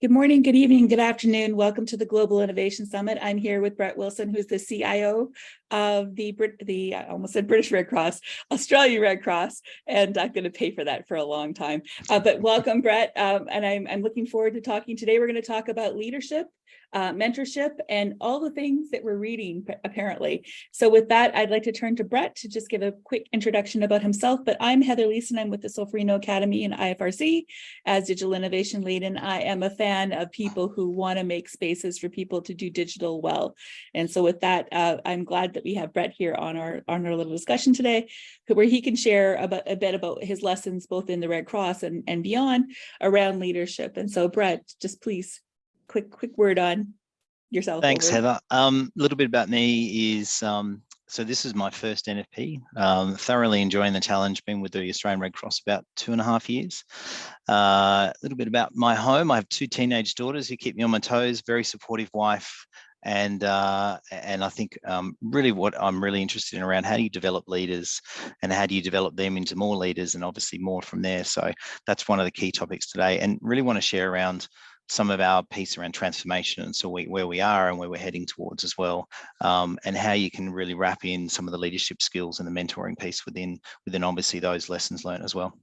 Good morning, good evening, good afternoon. Welcome to the Global Innovation Summit. I'm here with Brett Wilson, who's the CIO of I almost said British Red Cross, Australia Red Cross, and I'm going to pay for that for a long time. But welcome, Brett, and I'm looking forward to talking today. We're going to talk about leadership, mentorship, and all the things that we're reading, apparently. So with that, I'd like to turn to Brett to just give a quick introduction about himself. But I'm Heather Leeson. I'm with the Solferino Academy and IFRC as Digital Innovation Lead, and I am a fan of people who want to make spaces for people to do digital well. And so with that, I'm glad that we have Brett here on our little discussion today, where he can share a bit about his lessons both in the Red Cross and beyond around leadership. And so Brett, just please quick word on yourself. Thanks, Heather. A little bit about me is, so this is my first NFP. Thoroughly enjoying the challenge, been with the Australian Red Cross about 2.5 years. A little bit about my home. I have 2 teenage daughters who keep me on my toes, very supportive wife. And I think really what I'm really interested in around how do you develop leaders and how do you develop them into more leaders and obviously more from there. So that's one of the key topics today, and really want to share around some of our piece around transformation, and so where we are and where we're heading towards as well, and how you can really wrap in some of the leadership skills and the mentoring piece within obviously those lessons learned as well.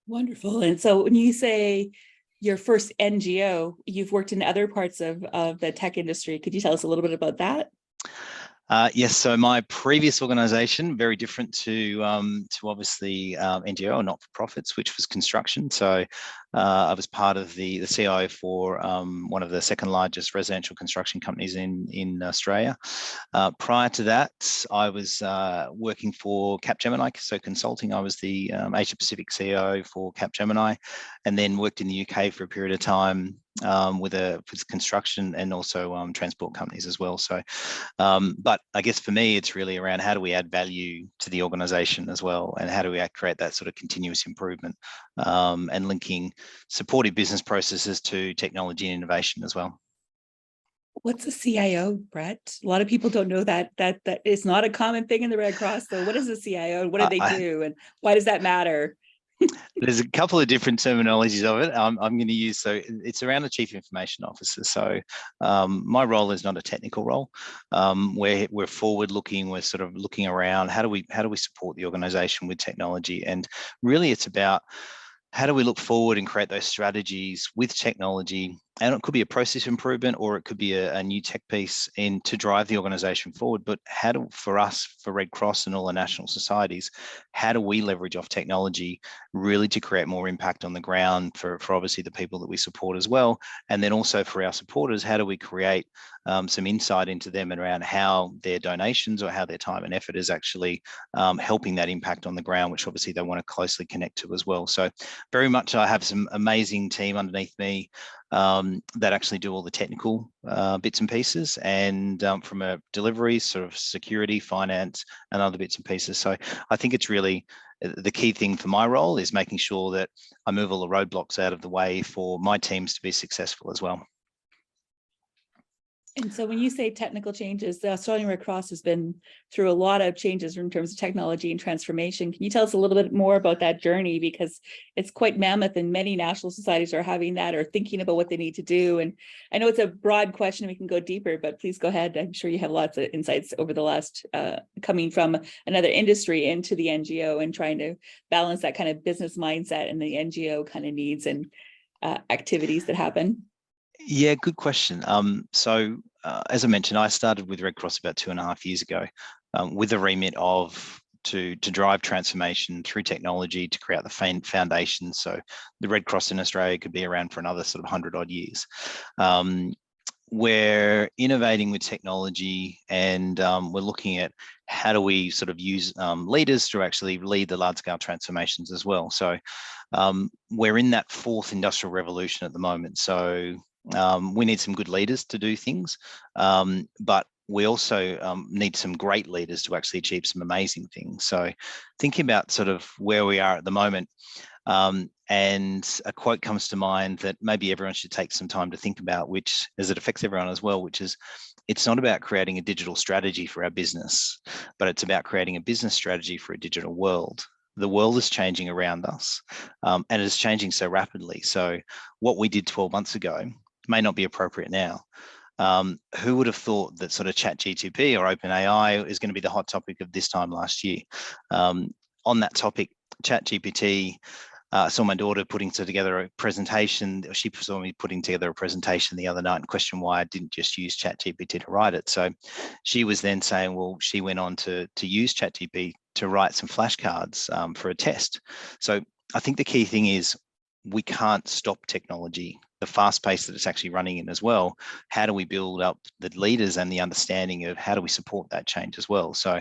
Wonderful. And so when you say your first NGO, you've worked in other parts of the tech industry. Could you tell us a little bit about that? Yes, so my previous organisation, very different to obviously NGO or not-for-profits, which was construction. So I was part of the CIO for one of the second largest residential construction companies in Australia. Prior to that, I was working for Capgemini, so consulting. I was the Asia Pacific CEO for Capgemini, and then worked in the UK for a period of time with construction and also transport companies as well. So, but I guess for me, it's really around how do we add value to the organisation as well, and how do we create that sort of continuous improvement and linking supportive business processes to technology and innovation as well. What's a CIO, Brett? A lot of people don't know that is not a common thing in the Red Cross. So what is a CIO? What do they do? And why does that matter? There's a couple of different terminologies of it. I'm going to use, so it's around the Chief Information Officer. So my role is not a technical role. We're forward looking. We're sort of looking around. How do we support the organisation with technology? And really, it's about how do we look forward and create those strategies with technology? And it could be a process improvement, or it could be a new tech piece to drive the organisation forward. But for us, for Red Cross and all the national societies, how do we leverage off technology really to create more impact on the ground for obviously the people that we support as well? And then also for our supporters, how do we create some insight into them and around how their donations or how their time and effort is actually helping that impact on the ground, which obviously they want to closely connect to as well. So very much I have some amazing team underneath me that actually do all the technical bits and pieces, and from a delivery, sort of security, finance, and other bits and pieces. So I think it's really the key thing for my role is making sure that I move all the roadblocks out of the way for my teams to be successful as well. And so when you say technical changes, the Australian Red Cross has been through a lot of changes in terms of technology and transformation. Can you tell us a little bit more about that journey? Because it's quite mammoth, and many national societies are having that or thinking about what they need to do. And I know it's a broad question, we can go deeper, but please go ahead. I'm sure you have lots of insights over the last, coming from another industry into the NGO and trying to balance that kind of business mindset and the NGO kind of needs and activities that happen. Yeah, good question. So as I mentioned, I started with Red Cross about 2.5 years ago with the remit of to drive transformation through technology to create the foundation. So the Red Cross in Australia could be around for another sort of 100 odd years. We're innovating with technology, and we're looking at how do we sort of use leaders to actually lead the large-scale transformations as well. So we're in that 4th industrial revolution at the moment. So we need some good leaders to do things, but we also need some great leaders to actually achieve some amazing things. So thinking about sort of where we are at the moment, and a quote comes to mind that maybe everyone should take some time to think about, which, as it affects everyone as well, which is, it's not about creating a digital strategy for our business, but it's about creating a business strategy for a digital world. the world is changing around us, and it's changing so rapidly. So what we did 12 months ago may not be appropriate now. Who would have thought that sort of ChatGPT or OpenAI is going to be the hot topic of this time last year? On that topic, ChatGPT, saw my daughter putting together a presentation. She saw me putting together a presentation the other night and questioned why I didn't just use ChatGPT to write it. So she was then saying, well, she went on to use ChatGPT to write some flashcards for a test. So I think the key thing is we can't stop technology, the fast pace that it's actually running in as well. How do we build up the leaders and the understanding of how do we support that change as well? So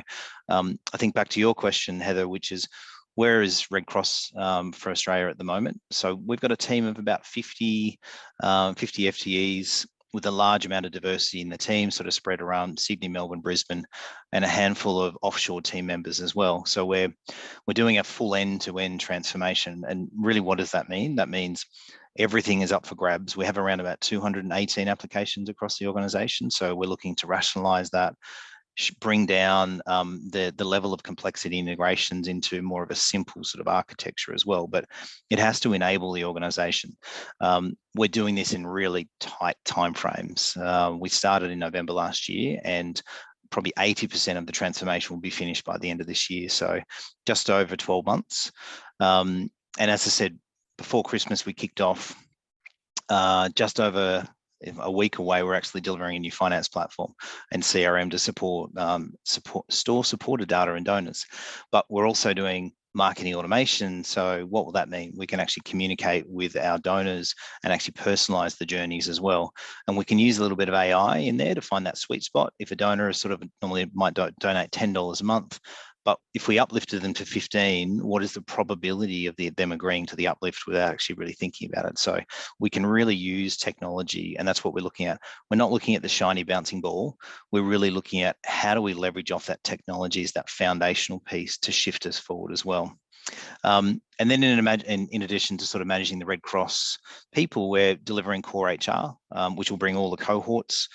I think back to your question, Heather, which is, where is Red Cross for Australia at the moment? So we've got a team of about 50 FTEs with a large amount of diversity in the team, sort of spread around Sydney, Melbourne, Brisbane, and a handful of offshore team members as well. So we're doing a full end-to-end transformation. And really, what does that mean? That means everything is up for grabs. We have around about 218 applications across the organisation. So we're looking to rationalise that, bring down the level of complexity integrations into more of a simple sort of architecture as well. But it has to enable the organization. We're doing this in really tight timeframes. We started in November last year, and probably 80% of the transformation will be finished by the end of this year. So just over 12 months. And as I said, before Christmas, we kicked off just over a week away. We're actually delivering a new finance platform and CRM to support store supported data and donors. But we're also doing marketing automation. So what will that mean? We can actually communicate with our donors and actually personalize the journeys as well. And we can use a little bit of AI in there to find that sweet spot. If a donor is sort of normally might donate $10 a month, but if we uplifted them to 15, what is the probability of them agreeing to the uplift without actually really thinking about it? So we can really use technology, and that's what we're looking at. We're not looking at the shiny bouncing ball. We're really looking at how do we leverage off that technology as that foundational piece to shift us forward as well. And then in addition to sort of managing the Red Cross people, we're delivering core HR, which will bring all the cohorts,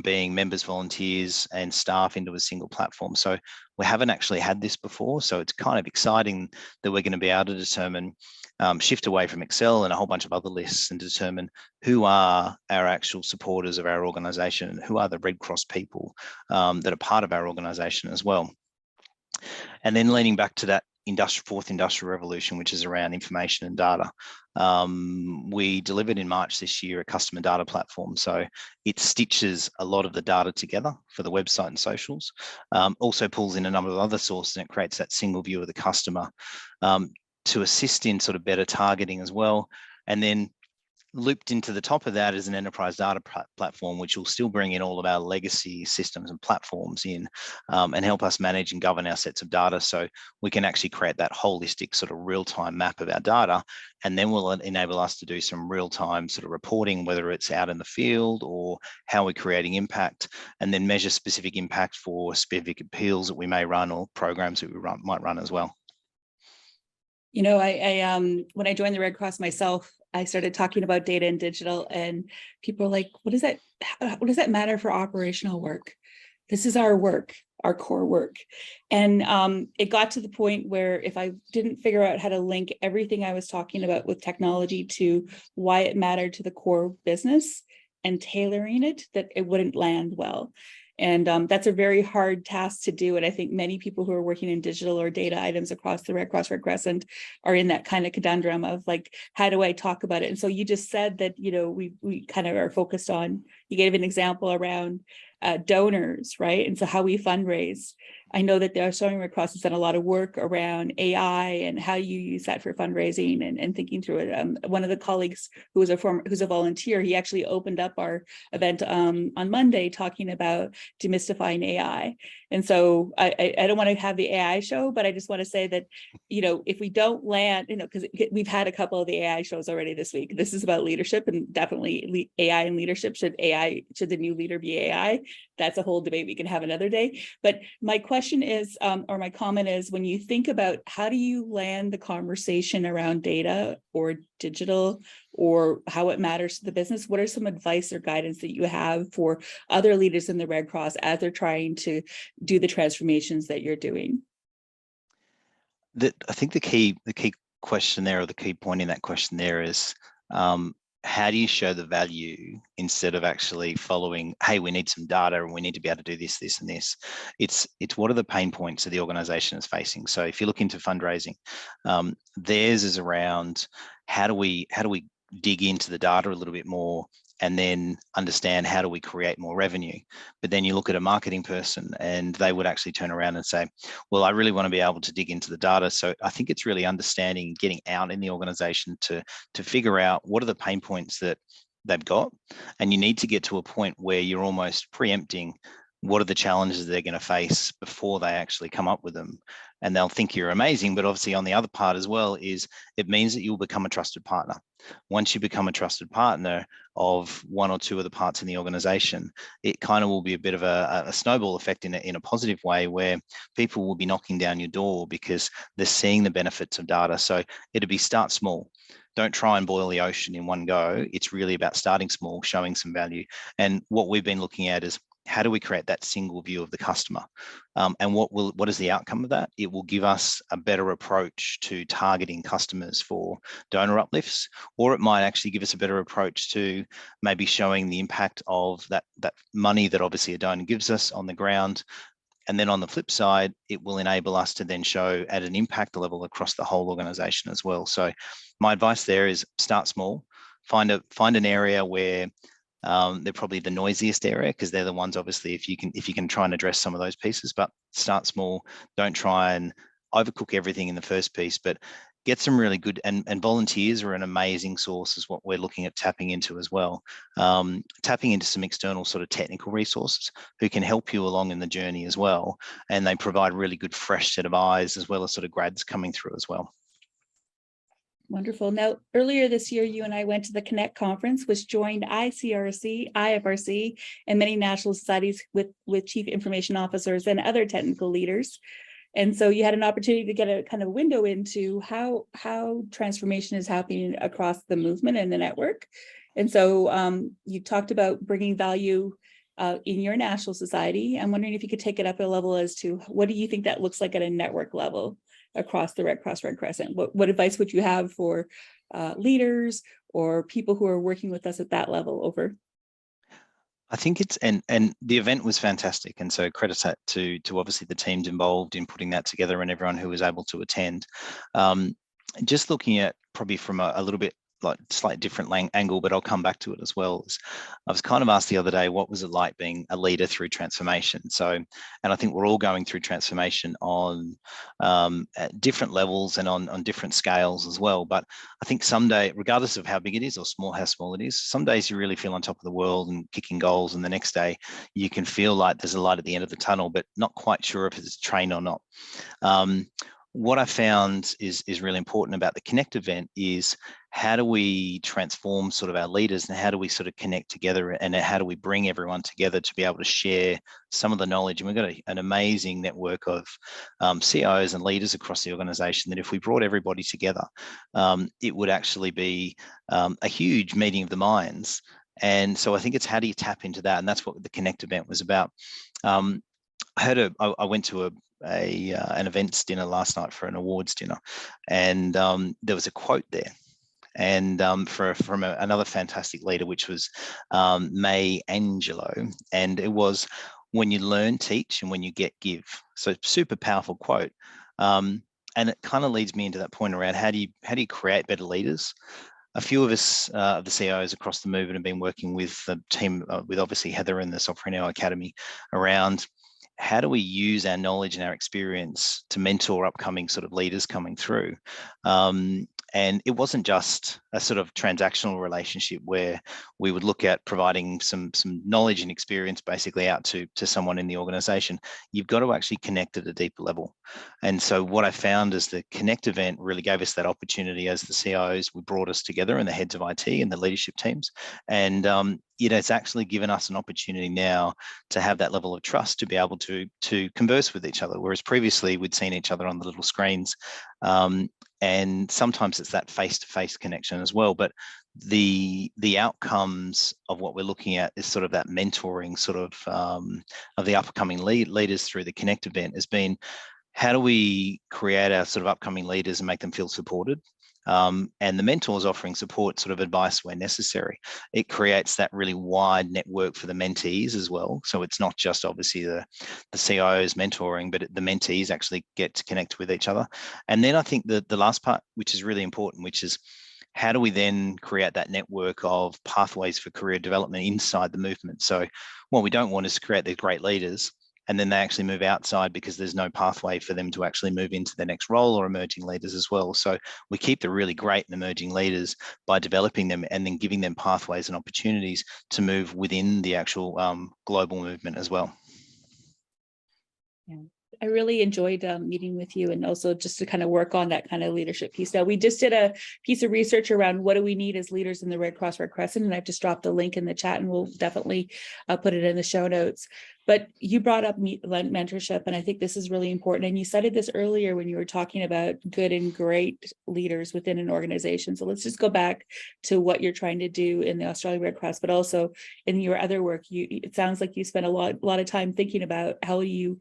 being members, volunteers, and staff into a single platform. So we haven't actually had this before. So it's kind of exciting that we're going to be able to determine, shift away from Excel and a whole bunch of other lists and determine who are our actual supporters of our organisation and who are the Red Cross people that are part of our organisation as well. And then leaning back to that fourth industrial revolution, which is around information and data. We delivered in March this year a customer data platform. So it stitches a lot of the data together for the website and socials, also pulls in a number of other sources, and it creates that single view of the customer to assist in sort of better targeting as well. And then looped into the top of that is an enterprise data platform, which will still bring in all of our legacy systems and platforms in and help us manage and govern our sets of data, so we can actually create that holistic sort of real-time map of our data, and then will enable us to do some real-time sort of reporting, whether it's out in the field or how we're creating impact, and then measure specific impact for specific appeals that we may run or programs that we might run as well. You know, I when I joined the Red Cross myself, I started talking about data and digital, and people are like, what does that matter for operational work? This is our work, our core work. And it got to the point where if I didn't figure out how to link everything I was talking about with technology to why it mattered to the core business and tailoring it, that it wouldn't land well. And that's a very hard task to do. And I think many people who are working in digital or data items across the Red Cross, Red Crescent are in that kind of conundrum of like, how do I talk about it? And so you just said that, you know, we kind of are focused on, you gave an example around donors, right? And so how we fundraise. I know that the Australian Red Cross has done a lot of work around AI and how you use that for fundraising and thinking through it. One of the colleagues who's a volunteer, he actually opened up our event on Monday talking about demystifying AI. And so I don't want to have the AI show, but I just want to say that, you know, if we don't land, you know, because we've had a couple of the AI shows already this week. This is about leadership, and definitely AI and leadership. Should the new leader be AI? That's a whole debate we can have another day. But my question is, or my comment is, when you think about how do you land the conversation around data or digital or how it matters to the business, what are some advice or guidance that you have for other leaders in the Red Cross as they're trying to do the transformations that you're doing? I think the key question there, or the key point in that question there is, how do you show the value instead of actually following, hey, we need some data and we need to be able to do this, this, and this. It's what are the pain points that the organization is facing? So if you look into fundraising, theirs is around how do we dig into the data a little bit more and then understand how do we create more revenue. But then you look at a marketing person and they would actually turn around and say, well, I really want to be able to dig into the data. So I think it's really understanding, getting out in the organization to figure out what are the pain points that they've got. And you need to get to a point where you're almost preempting what are the challenges they're going to face before they actually come up with them. And they'll think you're amazing. But obviously on the other part as well is it means that you'll become a trusted partner. Once you become a trusted partner of one or two of the parts in the organization, it kind of will be a bit of a snowball effect in a positive way, where people will be knocking down your door because they're seeing the benefits of data. So it'll be start small. Don't try and boil the ocean in one go. It's really about starting small, showing some value. And what we've been looking at is, how do we create that single view of the customer? And what is the outcome of that? It will give us a better approach to targeting customers for donor uplifts, or it might actually give us a better approach to maybe showing the impact of that money that obviously a donor gives us on the ground. And then on the flip side, it will enable us to then show at an impact level across the whole organization as well. So my advice there is start small, find an area where they're probably the noisiest area, because they're the ones, obviously, if you can try and address some of those pieces, but start small. Don't try and overcook everything in the first piece, but get some really good, and volunteers are an amazing source, is what we're looking at tapping into as well. Tapping into some external sort of technical resources who can help you along in the journey as well. And they provide really good fresh set of eyes, as well as sort of grads coming through as well. Wonderful. Now, earlier this year, you and I went to the Connect conference, which joined ICRC, IFRC, and many national societies with chief information officers and other technical leaders. And so you had an opportunity to get a kind of window into how transformation is happening across the movement and the network. And so you talked about bringing value in your national society. I'm wondering if you could take it up a level as to what do you think that looks like at a network level across the Red Cross, Red Crescent? What advice would you have for leaders or people who are working with us at that level over? I think it's, and the event was fantastic, and so credit to obviously the teams involved in putting that together and everyone who was able to attend. Just looking at probably from a little bit like slightly different angle, but I'll come back to it as well. I was kind of asked the other day, what was it like being a leader through transformation? So, and I think we're all going through transformation on at different levels and on different scales as well. But I think someday, regardless of how big it is or how small it is, some days you really feel on top of the world and kicking goals, and the next day you can feel like there's a light at the end of the tunnel, but not quite sure if it's a train or not. What I found is really important about the Connect event is, how do we transform sort of our leaders, and how do we sort of connect together, and how do we bring everyone together to be able to share some of the knowledge? And we've got an amazing network of CIOs and leaders across the organization that if we brought everybody together, it would actually be a huge meeting of the minds. And so I think it's how do you tap into that? And that's what the Connect event was about. I went to an events dinner last night for an awards dinner, and there was a quote there, and from another fantastic leader, which was May Angelou, and it was, when you learn, teach, and when you get, give. So super powerful quote, and it kind of leads me into that point around how do you create better leaders. A few of us, the CIOs across the movement, have been working with the team, with obviously Heather and the Software Now Academy, around how do we use our knowledge and our experience to mentor upcoming sort of leaders coming through. And it wasn't just a sort of transactional relationship where we would look at providing some knowledge and experience basically out to someone in the organization. You've got to actually connect at a deeper level. And so what I found is the Connect event really gave us that opportunity as the CIOs. We brought us together, and the heads of IT and the leadership teams. And it's actually given us an opportunity now to have that level of trust to be able to converse with each other, whereas previously we'd seen each other on the little screens. And sometimes it's that face-to-face connection as well. But the outcomes of what we're looking at is sort of that mentoring sort of the upcoming leaders through the Connect event has been how do we create our sort of upcoming leaders and make them feel supported? And the mentors offering support, sort of advice where necessary. It creates that really wide network for the mentees as well. So it's not just obviously the CIOs mentoring, but the mentees actually get to connect with each other. And then I think the last part, which is really important, which is how do we then create that network of pathways for career development inside the movement? So what we don't want is to create these great leaders and then they actually move outside because there's no pathway for them to actually move into their next role, or emerging leaders as well. So we keep the really great and emerging leaders by developing them and then giving them pathways and opportunities to move within the actual global movement as well. Yeah. I really enjoyed meeting with you, and also just to kind of work on that kind of leadership piece. Now, we just did a piece of research around what do we need as leaders in the Red Cross Red Crescent, and I've just dropped the link in the chat, and we'll definitely put it in the show notes. But you brought up mentorship, and I think this is really important. And you cited this earlier when you were talking about good and great leaders within an organization. So let's just go back to what you're trying to do in the Australian Red Cross, but also in your other work. It sounds like you spent a lot of time thinking about how you,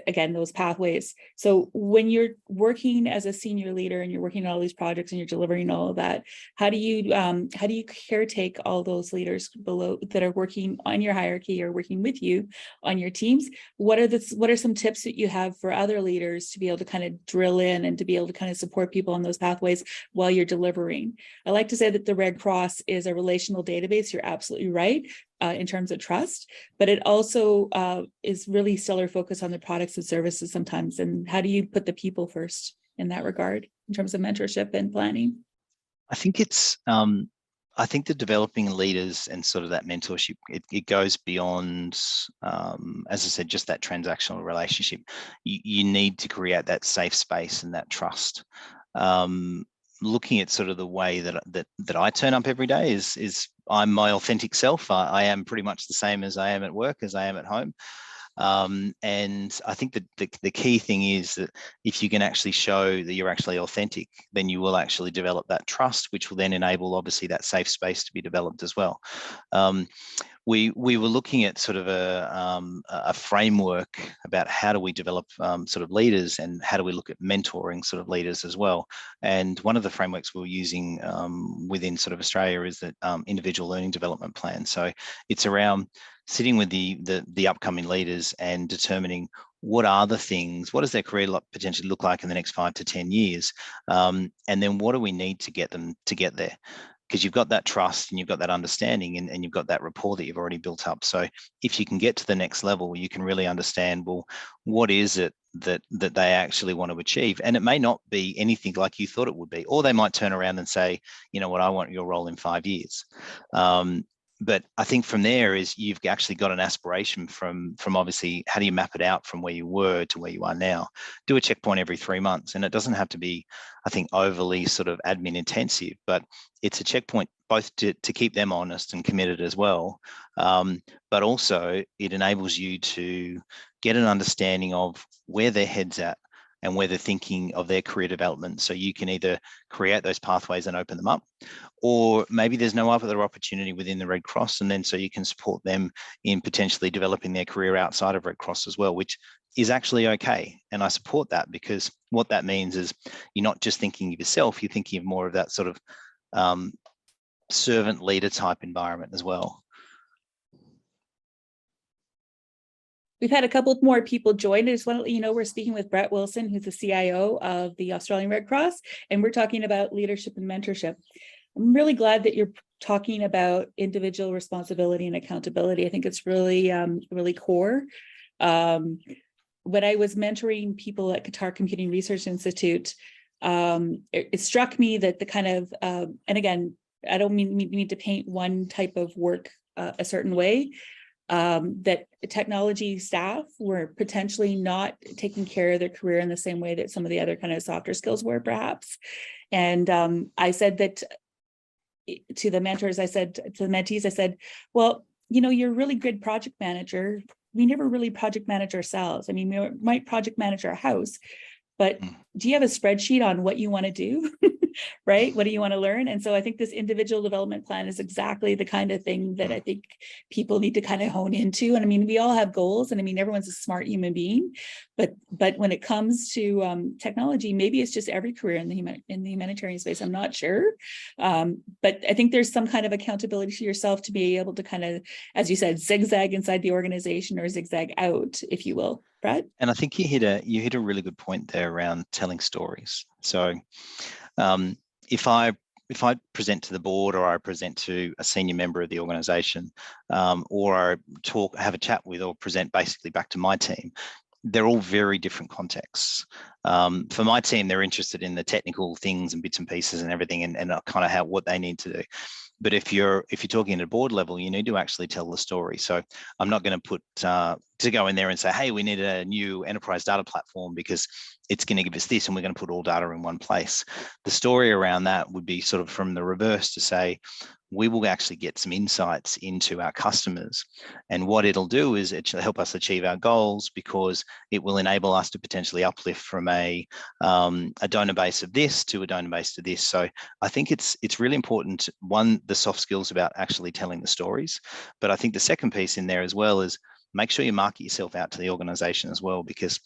again, those pathways. So when you're working as a senior leader and you're working on all these projects and you're delivering all of that, how do you caretake all those leaders below that are working on your hierarchy or working with you on your teams? What are some tips that you have for other leaders to be able to kind of drill in and to be able to kind of support people on those pathways while you're delivering? I like to say that the Red Cross is a relational database. You're absolutely right in terms of trust, but it also is really stellar focus on the products and services sometimes. And how do you put the people first in that regard in terms of mentorship and planning? I think the developing leaders and sort of that mentorship, it goes beyond, as I said, just that transactional relationship. You need to create that safe space and that trust. Looking at sort of the way that I turn up every day is I'm my authentic self. I am pretty much the same as I am at work, as I am at home. And I think that the key thing is that if you can actually show that you're actually authentic, then you will actually develop that trust, which will then enable obviously that safe space to be developed as well. We were looking at sort of a framework about how do we develop sort of leaders, and how do we look at mentoring sort of leaders as well. And one of the frameworks we're using within sort of Australia is that individual learning development plan. So it's around sitting with the upcoming leaders and determining what does their career potentially look like in the next 5 to 10 years, and then what do we need to get them to get there? Because you've got that trust and you've got that understanding, and you've got that rapport that you've already built up. So if you can get to the next level, you can really understand, well, what is it that they actually want to achieve? And it may not be anything like you thought it would be, or they might turn around and say, you know what, I want your role in 5 years. But I think from there is you've actually got an aspiration from obviously how do you map it out from where you were to where you are now. Do a checkpoint every 3 months, and it doesn't have to be, I think, overly sort of admin intensive, but it's a checkpoint both to keep them honest and committed as well, but also it enables you to get an understanding of where their head's at and where they're thinking of their career development. So you can either create those pathways and open them up, or maybe there's no other opportunity within the Red Cross, and then so you can support them in potentially developing their career outside of Red Cross as well, which is actually okay. And I support that, because what that means is you're not just thinking of yourself, you're thinking of more of that sort of servant leader type environment as well. We've had a couple more people join. I just want to let you know we're speaking with Brett Wilson, who's the CIO of the Australian Red Cross, and we're talking about leadership and mentorship. I'm really glad that you're talking about individual responsibility and accountability. I think it's really, really core. When I was mentoring people at Qatar Computing Research Institute, it struck me that the kind of, and again, I don't mean to paint one type of work a certain way, that technology staff were potentially not taking care of their career in the same way that some of the other kind of softer skills were, perhaps. And I said that to the mentors, I said to the mentees, I said, well, you know, you're a really good project manager. We never really project manage ourselves. I mean, we might project manage our house, but Mm. do you have a spreadsheet on what you want to do? Right? What do you want to learn? And so I think this individual development plan is exactly the kind of thing that I think people need to kind of hone into. And I mean, we all have goals, and I mean, everyone's a smart human being, but when it comes to technology, maybe it's just every career in the humanitarian space. I'm not sure, but I think there's some kind of accountability to yourself to be able to kind of, as you said, zigzag inside the organization or zigzag out, if you will. Brett? And I think you hit a really good point there around telling stories. So if I present to the board, or I present to a senior member of the organization, or I have a chat with or present basically back to my team, they're all very different contexts. For my team, they're interested in the technical things and bits and pieces and everything, and kind of what they need to do. But if you're talking at a board level, you need to actually tell the story. So I'm not going to put to go in there and say, hey, we need a new enterprise data platform because it's going to give us this, and we're going to put all data in one place. The story around that would be sort of from the reverse, to say, we will actually get some insights into our customers, and what it'll do is it'll help us achieve our goals, because it will enable us to potentially uplift from a donor base of this to a donor base to this. So I think it's really important, one, the soft skills about actually telling the stories, but I think the second piece in there as well is make sure you market yourself out to the organization as well, because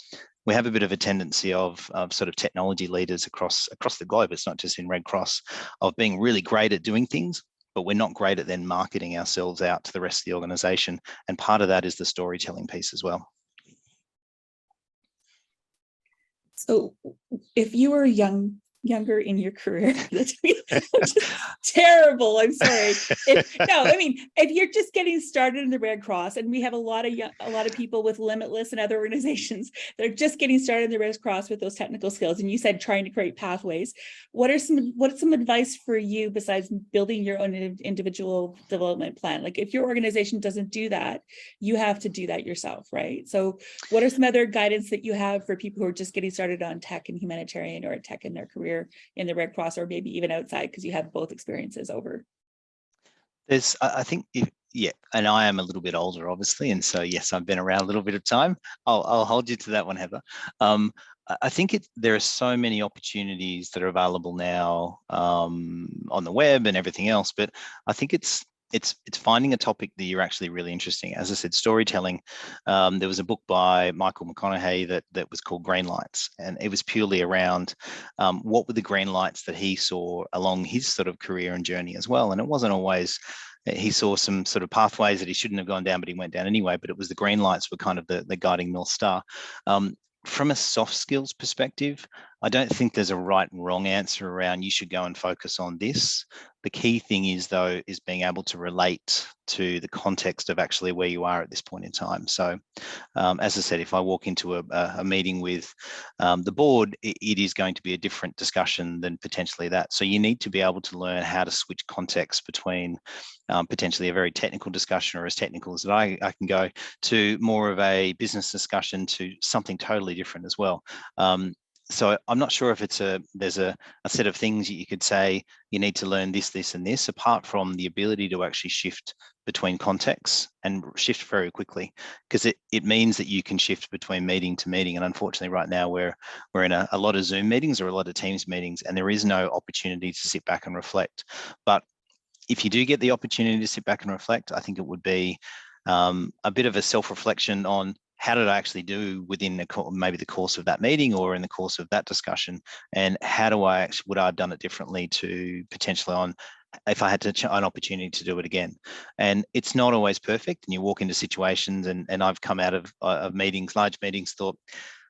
we have a bit of a tendency of sort of technology leaders across the globe, it's not just in Red Cross, of being really great at doing things, but we're not great at then marketing ourselves out to the rest of the organization. And part of that is the storytelling piece as well. So if you were younger in your career, that's just terrible. I'm sorry. If you're just getting started in the Red Cross, and we have a lot of people with Limitless and other organizations that are just getting started in the Red Cross with those technical skills, and you said trying to create pathways, what's some advice for you besides building your own individual development plan? Like, if your organization doesn't do that, you have to do that yourself, right? So what are some other guidance that you have for people who are just getting started on tech and humanitarian, or tech in their career in the Red Cross, or maybe even outside, because you have both experiences over? I think, and I am a little bit older, obviously, and so yes, I've been around a little bit of time. I'll hold you to that one, Heather. I think there are so many opportunities that are available now on the web and everything else, but I think it's finding a topic that you're actually really interested in. As I said, storytelling. There was a book by Michael McConaughey that was called Green Lights, and it was purely around what were the green lights that he saw along his sort of career and journey as well. And it wasn't always, he saw some sort of pathways that he shouldn't have gone down, but he went down anyway. But it was the green lights were kind of the guiding North Star. From a soft skills perspective, I don't think there's a right and wrong answer around you should go and focus on this. The key thing is, though, is being able to relate to the context of actually where you are at this point in time. So as I said, if I walk into a meeting with the board, it is going to be a different discussion than potentially that. So you need to be able to learn how to switch context between potentially a very technical discussion, or as technical as I can go, to more of a business discussion, to something totally different as well. So I'm not sure if there's a set of things that you could say you need to learn this, this, and this, apart from the ability to actually shift between contexts and shift very quickly, because it means that you can shift between meeting to meeting. And unfortunately, right now we're in a lot of Zoom meetings or a lot of Teams meetings, and there is no opportunity to sit back and reflect. But if you do get the opportunity to sit back and reflect, I think it would be a bit of a self-reflection on how did I actually do within maybe the course of that meeting or in the course of that discussion, and how would I have done it differently to potentially on if I had an opportunity to do it again. And it's not always perfect, and you walk into situations, and I've come out of meetings, large meetings, thought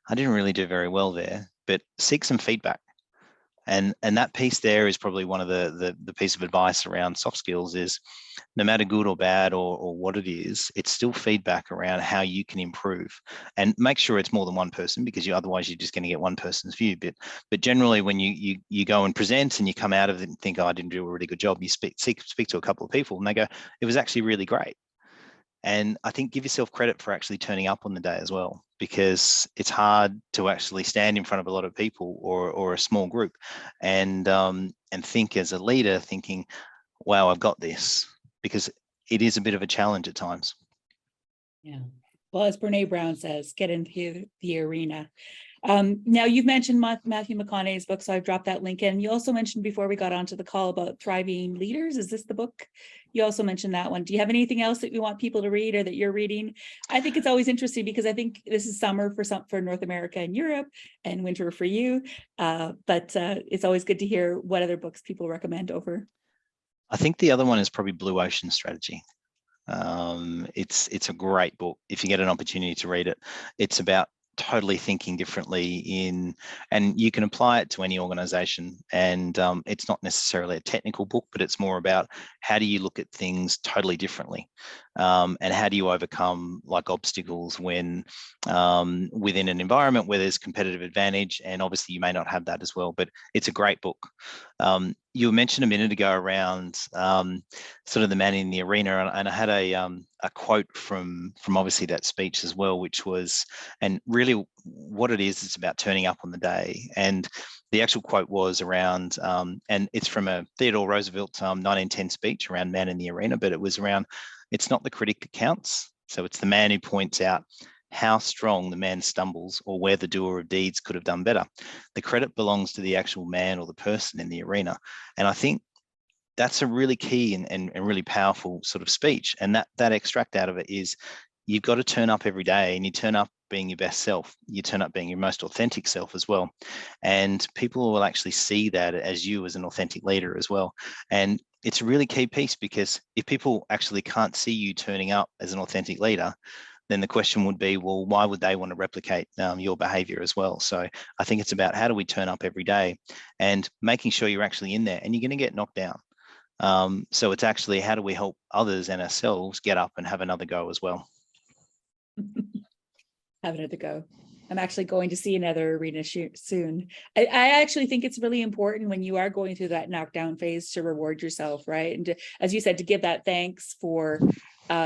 I didn't really do very well there, but seek some feedback. And that piece there is probably one of the piece of advice around soft skills is, no matter good or bad or what it is, it's still feedback around how you can improve, and make sure it's more than one person, because otherwise you're just going to get one person's view. But generally, when you go and present and you come out of it and think, oh, I didn't do a really good job, you speak to a couple of people and they go, it was actually really great. And I think give yourself credit for actually turning up on the day as well, because it's hard to actually stand in front of a lot of people or a small group and think as a leader, thinking, wow, I've got this, because it is a bit of a challenge at times. Yeah. Well, as Brene Brown says, get into the arena. Now you've mentioned Matthew McConaughey's book, so I've dropped that link in. You also mentioned before we got onto the call about Thriving Leaders. Is this the book? You also mentioned that one. Do you have anything else that you want people to read or that you're reading? I think it's always interesting because I think this is summer for North America and Europe and winter for you. But it's always good to hear what other books people recommend over. I think the other one is probably Blue Ocean Strategy. It's a great book if you get an opportunity to read it. It's about totally thinking differently and you can apply it to any organization. And it's not necessarily a technical book, but it's more about how do you look at things totally differently, and how do you overcome like obstacles when within an environment where there's competitive advantage. And obviously you may not have that as well, but it's a great book. You mentioned a minute ago around sort of the man in the arena, and I had a quote from obviously that speech as well, which was, and really what it is, it's about turning up on the day. And the actual quote was around, and it's from a Theodore Roosevelt 1910 speech around man in the arena, but it was around, it's not the critic that counts. So it's the man who points out how strong the man stumbles or where the doer of deeds could have done better. The credit belongs to the actual man or the person in the arena. And I think that's a really key and really powerful sort of speech. And that extract out of it is you've got to turn up every day, and you turn up being your best self. You turn up being your most authentic self as well. And people will actually see that as you as an authentic leader as well. And it's a really key piece, because if people actually can't see you turning up as an authentic leader, then the question would be, well, why would they want to replicate your behavior as well? So I think it's about how do we turn up every day and making sure you're actually in there, and you're going to get knocked down. So it's actually how do we help others and ourselves get up and have another go as well. Have another go. I'm actually going to see another arena soon. I actually think it's really important when you are going through that knockdown phase to reward yourself, right? And to, as you said, to give that thanks for,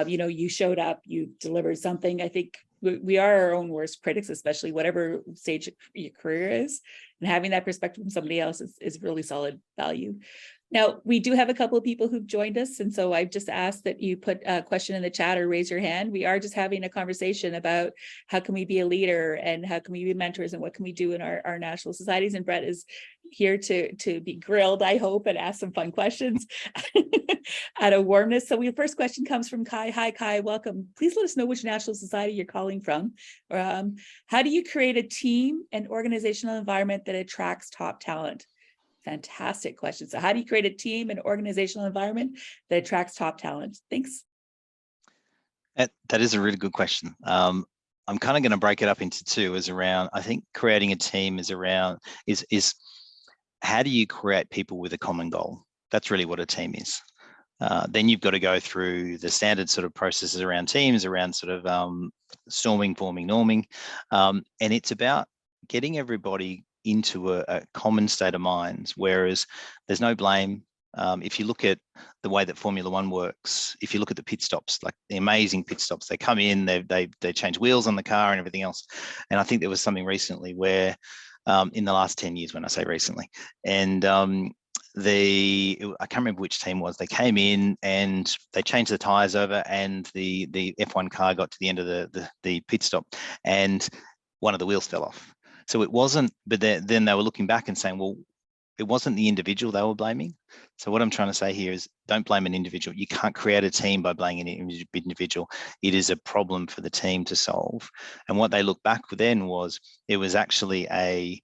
you showed up, you delivered something. I think we are our own worst critics, especially whatever stage your career is. And having that perspective from somebody else is really solid value. Now, we do have a couple of people who've joined us, and so I've just asked that you put a question in the chat or raise your hand. We are just having a conversation about how can we be a leader and how can we be mentors and what can we do in our national societies. And Brett is here to be grilled, I hope, and ask some fun questions out of warmness. So the first question comes from Kai. Hi, Kai, welcome. Please let us know which national society you're calling from. How do you create a team and organizational environment that attracts top talent? Fantastic question. So how do you create a team and organizational environment that attracts top talent? Thanks. That is a really good question. I'm kind of going to break it up into two. Is around, I think creating a team is around, is how do you create people with a common goal? That's really what a team is. Then you've got to go through the standard sort of processes around teams, around sort of storming, forming, norming. And it's about getting everybody into a common state of mind, whereas there's no blame. If you look at the way that Formula One works, if you look at the pit stops, like the amazing pit stops, they come in, they change wheels on the car and everything else. And I think there was something recently where in the last 10 years, when I say recently, and I can't remember which team was, they came in and they changed the tires over, and the F1 car got to the end of the pit stop and one of the wheels fell off. So it wasn't, but then they were looking back and saying, well, it wasn't the individual they were blaming. So what I'm trying to say here is don't blame an individual. You can't create a team by blaming an individual. It is a problem for the team to solve. And what they looked back then was it was actually a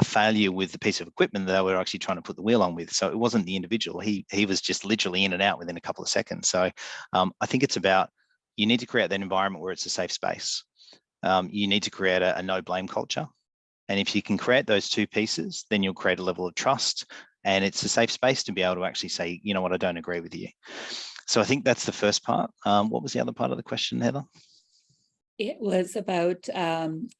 failure with the piece of equipment that they were actually trying to put the wheel on with. So it wasn't the individual. He was just literally in and out within a couple of seconds. So I think it's about, you need to create that environment where it's a safe space. You need to create a no blame culture. And if you can create those two pieces, then you'll create a level of trust, and it's a safe space to be able to actually say, you know what, I don't agree with you. So I think that's the first part. What was the other part of the question, Heather? It was about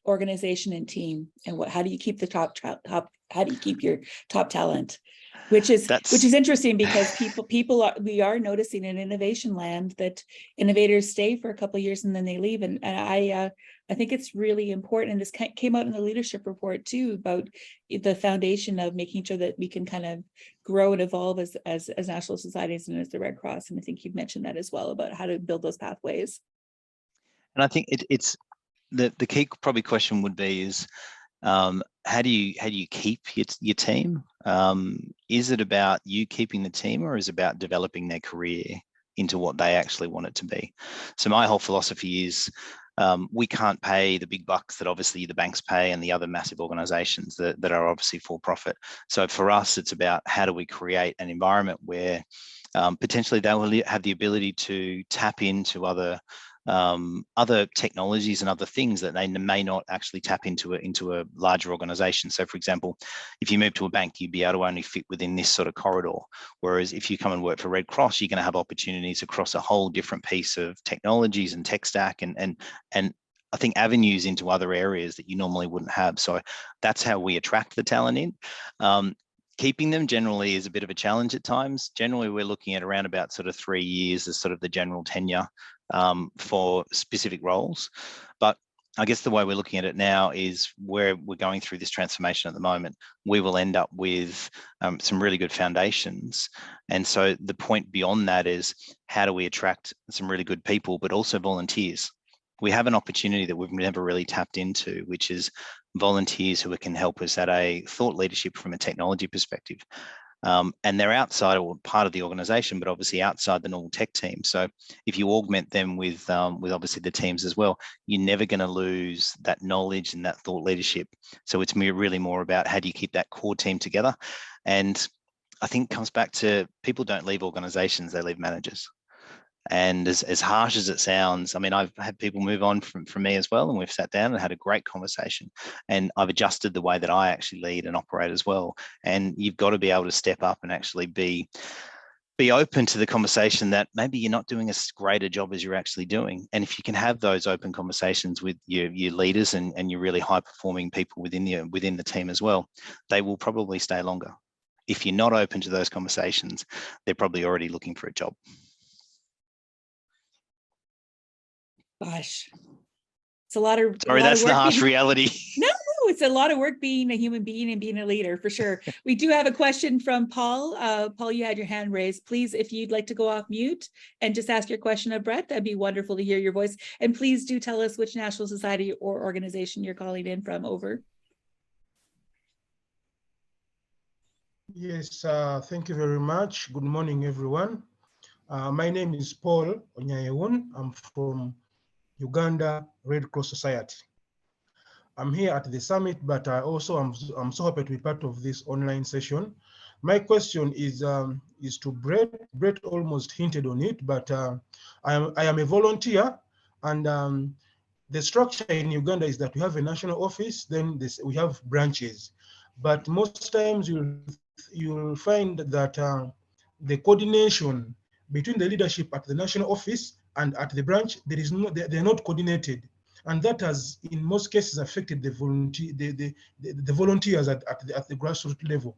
organization and team, and how do you keep the how do you keep your top talent? Which is interesting because we are noticing in innovation land that innovators stay for a couple of years and then they leave. And I think it's really important. And this came out in the leadership report too, about the foundation of making sure that we can kind of grow and evolve as national societies and as the Red Cross. And I think you've mentioned that as well, about how to build those pathways. And I think it's the key probably question would be is, how do you keep your team? Is it about you keeping the team, or is it about developing their career into what they actually want it to be? So my whole philosophy is, we can't pay the big bucks that obviously the banks pay and the other massive organizations that are obviously for profit. So for us, it's about how do we create an environment where potentially they will have the ability to tap into other technologies and other things that they may not actually tap into a larger organization. So for example, if you move to a bank, you'd be able to only fit within this sort of corridor. Whereas if you come and work for Red Cross, you're going to have opportunities across a whole different piece of technologies and tech stack and I think avenues into other areas that you normally wouldn't have. So that's how we attract the talent in. Keeping them generally is a bit of a challenge at times. Generally, we're looking at around about sort of 3 years as sort of the general tenure for specific roles. But I guess the way we're looking at it now is where we're going through this transformation at the moment, we will end up with some really good foundations. And so the point beyond that is, how do we attract some really good people, but also volunteers? We have an opportunity that we've never really tapped into, which is volunteers who can help us at a thought leadership from a technology perspective. And they're outside or part of the organization, but obviously outside the normal tech team. So if you augment them with obviously the teams as well, you're never going to lose that knowledge and that thought leadership. So it's really more about how do you keep that core team together. And I think it comes back to, people don't leave organizations, they leave managers. And as harsh as it sounds, I mean, I've had people move on from me as well, and we've sat down and had a great conversation. And I've adjusted the way that I actually lead and operate as well. And you've got to be able to step up and actually be open to the conversation that maybe you're not doing as great a job as you're actually doing. And if you can have those open conversations with your leaders and your really high performing people within the team as well, they will probably stay longer. If you're not open to those conversations, they're probably already looking for a job. Gosh, it's a lot of Sorry, that's the harsh reality. No, it's a lot of work being a human being and being a leader, for sure. We do have a question from Paul. Paul, you had your hand raised. Please, if you'd like to go off mute and just ask your question of Brett, that'd be wonderful to hear your voice. And please do tell us which national society or organization you're calling in from. Over. Yes, thank you very much. Good morning, everyone. My name is Paul Onyayewun. I'm from Uganda Red Cross Society. I'm here at the summit, but I'm so happy to be part of this online session. My question is to Brett. Brett almost hinted on it, but I am a volunteer, and the structure in Uganda is that we have a national office, then we have branches, but most times you'll find that the coordination between the leadership at the national office and at the branch, they're not coordinated. And that has, in most cases, affected the volunteers at the grassroots level.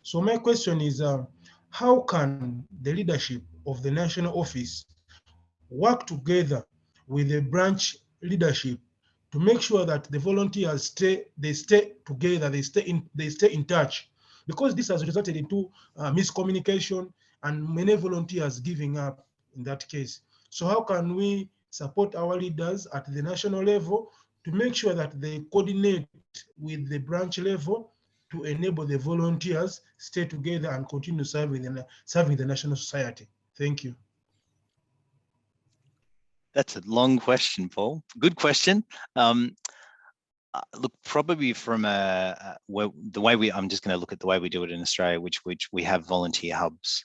So my question is, how can the leadership of the national office work together with the branch leadership to make sure that the volunteers stay together, they stay in touch? Because this has resulted into miscommunication and many volunteers giving up in that case. So how can we support our leaders at the national level to make sure that they coordinate with the branch level to enable the volunteers stay together and continue serving the national society? Thank you. That's a long question, Paul. Good question. Look, probably from I'm just going to look at the way we do it in Australia, which we have volunteer hubs.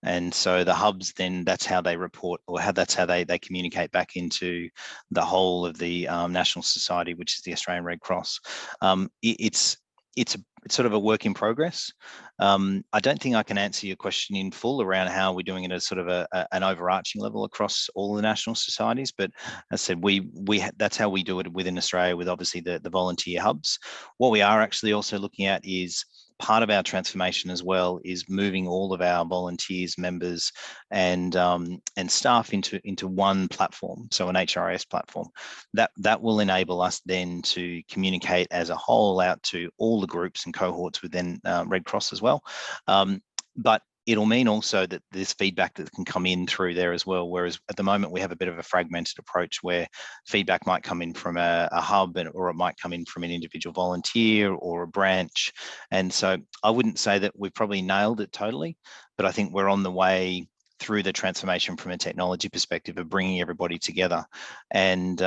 And so the hubs, then that's how they report, or that's how they communicate back into the whole of the National Society, which is the Australian Red Cross. It's sort of a work in progress. I don't think I can answer your question in full around how we're doing it at sort of an overarching level across all the national societies. But as I said, that's how we do it within Australia, with obviously the volunteer hubs. What we are actually also looking at is, part of our transformation as well is moving all of our volunteers, members, and staff into one platform, so an HRIS platform. That will enable us then to communicate as a whole out to all the groups and cohorts within Red Cross as well. But it'll mean also that there's feedback that can come in through there as well. Whereas at the moment we have a bit of a fragmented approach where feedback might come in from a hub, or it might come in from an individual volunteer or a branch. And so I wouldn't say that we've probably nailed it totally, but I think we're on the way through the transformation from a technology perspective of bringing everybody together. And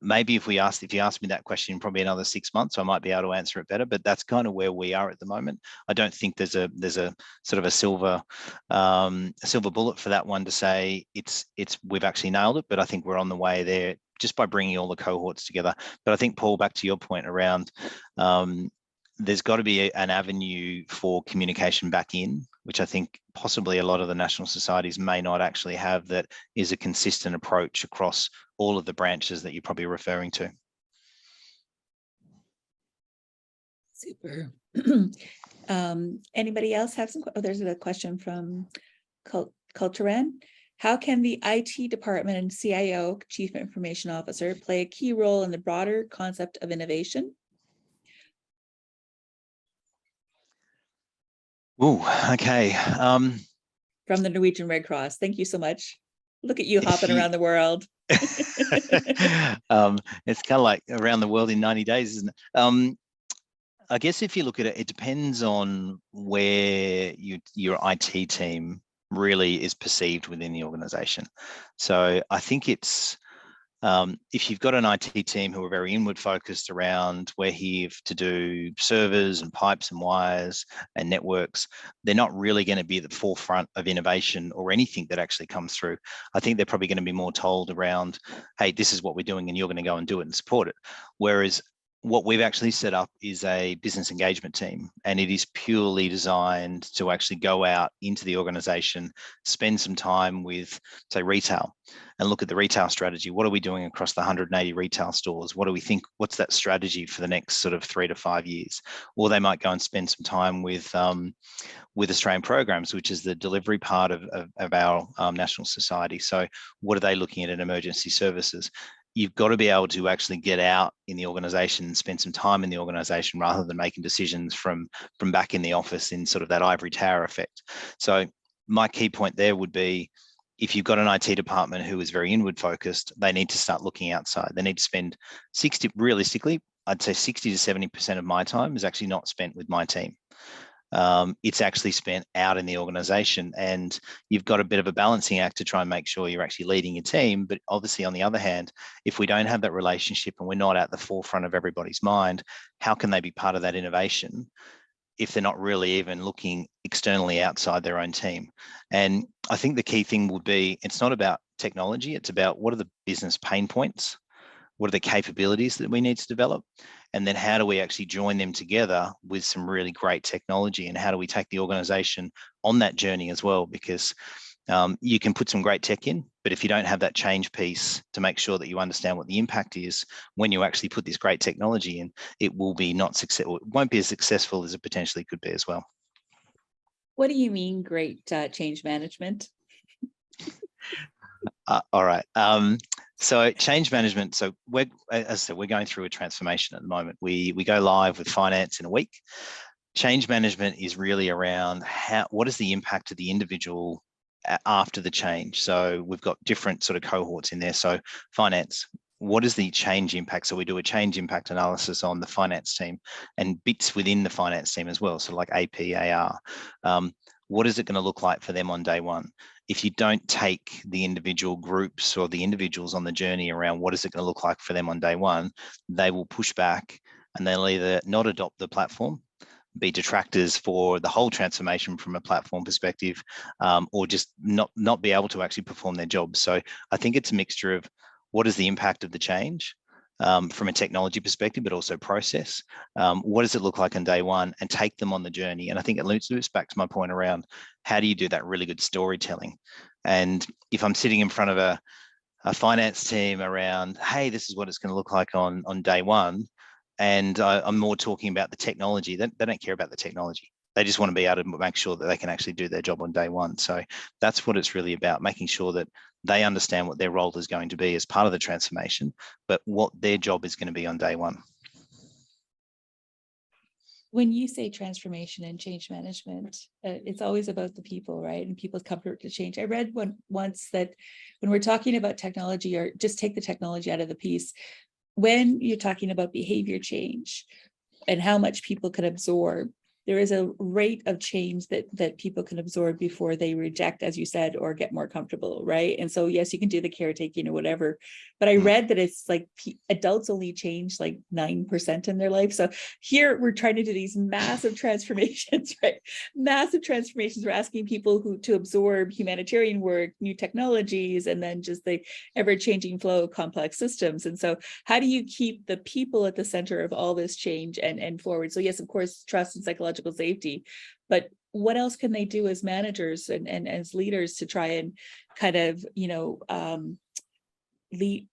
maybe if you asked me that question in probably another 6 months, I might be able to answer it better, but that's kind of where we are at the moment. I don't think there's a sort of a silver bullet for that one to say we've actually nailed it, but I think we're on the way there just by bringing all the cohorts together. But I think, Paul, back to your point around there's got to be an avenue for communication back in, which I think possibly a lot of the national societies may not actually have, that is a consistent approach across all of the branches that you're probably referring to. Super. Anybody else have some? Oh, there's a question from Culturan. How can the IT department and CIO, Chief Information Officer, play a key role in the broader concept of innovation? Oh, okay. From the Norwegian Red Cross. Thank you so much. Look at you hopping around the world. It's kind of like around the world in 90 days, isn't it? I guess if you look at it, it depends on where your IT team really is perceived within the organization. So I think it's, if you've got an IT team who are very inward focused around, we're here to do servers and pipes and wires and networks, they're not really going to be at the forefront of innovation or anything that actually comes through. I think they're probably going to be more told around, hey, this is what we're doing and you're going to go and do it and support it. Whereas what we've actually set up is a business engagement team, and it is purely designed to actually go out into the organization, spend some time with, say, retail, and look at the retail strategy. What are we doing across the 180 retail stores? What do we think? What's that strategy for the next sort of 3 to 5 years? Or they might go and spend some time with Australian Programs, which is the delivery part of our national society. So what are they looking at in emergency services? You've got to be able to actually get out in the organization and spend some time in the organization rather than making decisions from back in the office in sort of that ivory tower effect. So my key point there would be, if you've got an IT department who is very inward focused, they need to start looking outside. They need to spend realistically, I'd say 60 to 70% of my time is actually not spent with my team. It's actually spent out in the organization, and you've got a bit of a balancing act to try and make sure you're actually leading your team. But obviously, on the other hand, if we don't have that relationship and we're not at the forefront of everybody's mind, how can they be part of that innovation if they're not really even looking externally outside their own team? And I think the key thing would be, it's not about technology, it's about what are the business pain points, what are the capabilities that we need to develop, and then how do we actually join them together with some really great technology, and how do we take the organization on that journey as well? Because you can put some great tech in, but if you don't have that change piece to make sure that you understand what the impact is when you actually put this great technology in, it will be not successful. It won't be as successful as it potentially could be as well. What do you mean, great change management? All right. So change management. So as I said, we're going through a transformation at the moment. We go live with finance in a week. Change management is really around what is the impact of the individual after the change. So we've got different sort of cohorts in there. So finance, what is the change impact? So we do a change impact analysis on the finance team and bits within the finance team as well. So like AP, AR, what is it going to look like for them on day one? If you don't take the individual groups or the individuals on the journey around what is it going to look like for them on day one, they will push back and they'll either not adopt the platform, be detractors for the whole transformation from a platform perspective, or just not be able to actually perform their jobs. So I think it's a mixture of what is the impact of the change from a technology perspective, but also process. What does it look like on day one, and take them on the journey? And I think it loops back to my point around how do you do that really good storytelling? And if I'm sitting in front of a finance team around, hey, this is what it's going to look like on day one, and I'm more talking about the technology, they don't care about the technology. They just want to be able to make sure that they can actually do their job on day one. So that's what it's really about, making sure that they understand what their role is going to be as part of the transformation, but what their job is going to be on day one. When you say transformation and change management, it's always about the people, right? And people's comfort to change. I read once that when we're talking about technology, or just take the technology out of the piece, when you're talking about behavior change and how much people can absorb, there is a rate of change that people can absorb before they reject, as you said, or get more comfortable, right? And so, yes, you can do the caretaking or whatever, but I read that it's like adults only change like 9% in their life. So here we're trying to do these massive transformations, right? Massive transformations. We're asking people to absorb humanitarian work, new technologies, and then just the ever-changing flow of complex systems. And so how do you keep the people at the center of all this change and forward? So yes, of course, trust and psychological safety, but what else can they do as managers and as leaders to try and kind of, lead,